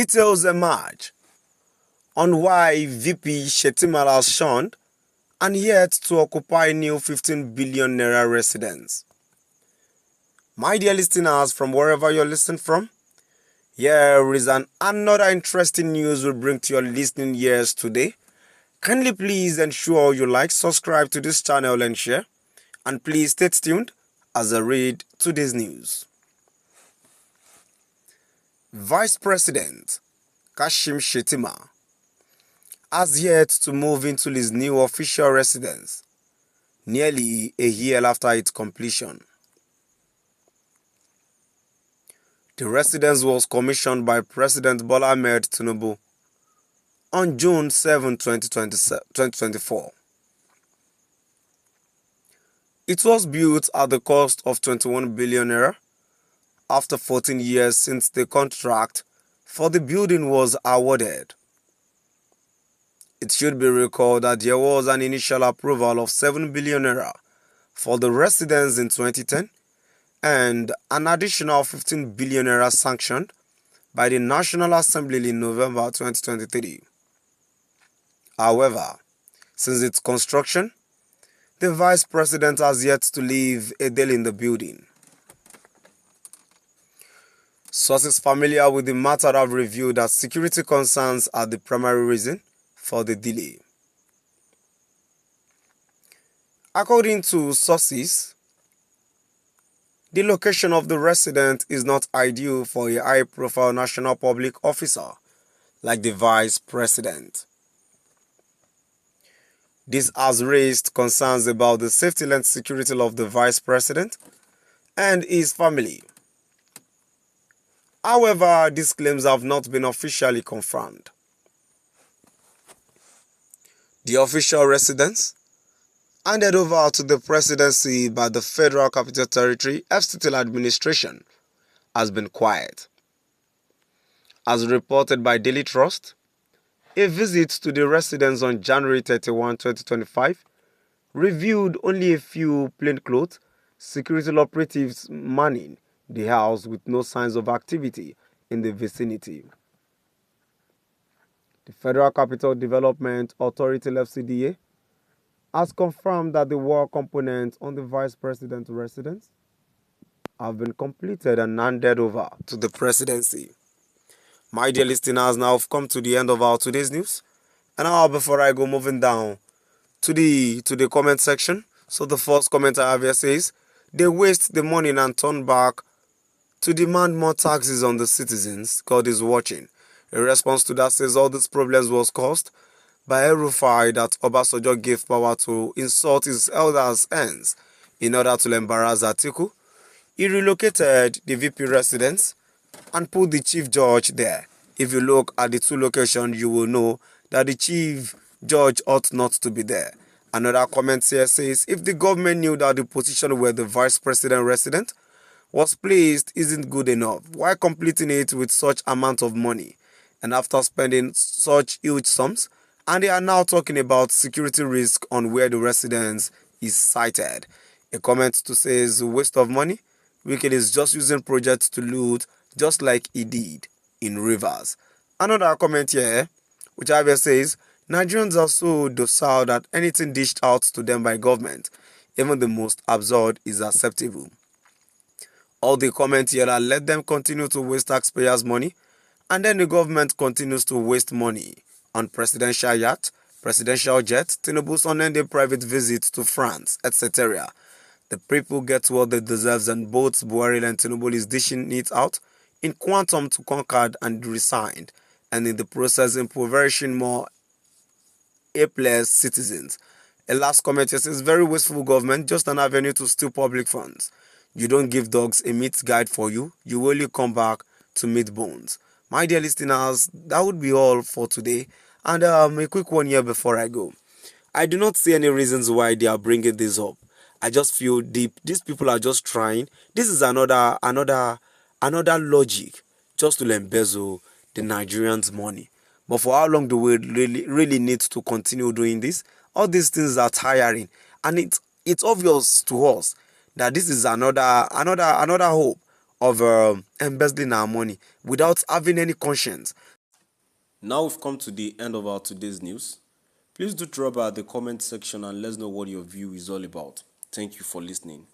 Details emerge on why VP Shettima has shunned and yet to occupy new 15 billion naira residence. My dear listeners, from wherever you're listening from, here is another interesting news we bring to your listening ears today. Kindly please ensure you like, subscribe to this channel and share. And please stay tuned as I read today's news. Vice President Shettima has yet to move into his new official residence nearly a year after its completion. The residence was commissioned by President Bola Ahmed Tinubu on June 7, 2024. It was built at the cost of 21 billion naira after 14 years since the contract for the building was awarded. It should be recalled that there was an initial approval of 7 billion naira for the residence in 2010 and an additional 15 billion naira sanctioned by the National Assembly in November 2023. However, since its construction, the Vice President has yet to leave a day in the building. Sources familiar with the matter have revealed that security concerns are the primary reason for the delay. According to sources, the location of the residence is not ideal for a high-profile national public officer like the Vice President. This has raised concerns about the safety and security of the Vice President and his family. However, these claims have not been officially confirmed. The official residence, handed over to the presidency by the Federal Capital Territory FCT administration, has been quiet. As reported by Daily Trust, a visit to the residence on January 31, 2025 revealed only a few plainclothes security operatives manning the house with no signs of activity in the vicinity. The Federal Capital Development Authority (FCDA) has confirmed that the wall components on the Vice President's residence have been completed and handed over to the presidency. My dear listeners, now I've come to the end of our today's news. And now before I go moving down to the comment section. So the first comment I have here says, they waste the money and turn back to demand more taxes on the citizens. God is watching. A response to that says all these problems was caused by El-Rufai that Obasanjo gave power to insult his elders' ends in order to embarrass Atiku. He relocated the VP residence and put the chief judge there. If you look at the two locations, you will know that the chief judge ought not to be there. Another comment here says, if the government knew that the position where the vice president resident was placed isn't good enough, why completing it with such amount of money? And after spending such huge sums, and they are now talking about security risk on where the residence is sited. A comment to says waste of money. Wicked is just using projects to loot just like he did in Rivers. Another comment here, which I will says, Nigerians are so docile that anything dished out to them by government, even the most absurd, is acceptable. All the comments here are let them continue to waste taxpayers' money, and then the government continues to waste money on presidential yacht, presidential jet, Tinubu's unending private visits to France, etc. The people get what they deserve, and both Buhari and Tinubu is dishing it out in quantum to conquered and resigned, and in the process impoverishing more A+ citizens. A last comment here says, very wasteful government, just an avenue to steal public funds. You don't give dogs a meat guide for you, you only come back to meat bones. My dear listeners, that would be all for today. And a quick one here before I go. I do not see any reasons why they are bringing this up. I just feel deep. These people are just trying. This is another logic just to embezzle the Nigerians' money. But for how long do we really need to continue doing this? All these things are tiring, and it's obvious to us that this is another hope of embezzling our money without having any conscience. Now we've come to the end of our today's news. Please do drop by the comment section and let us know what your view is all about. Thank you for listening.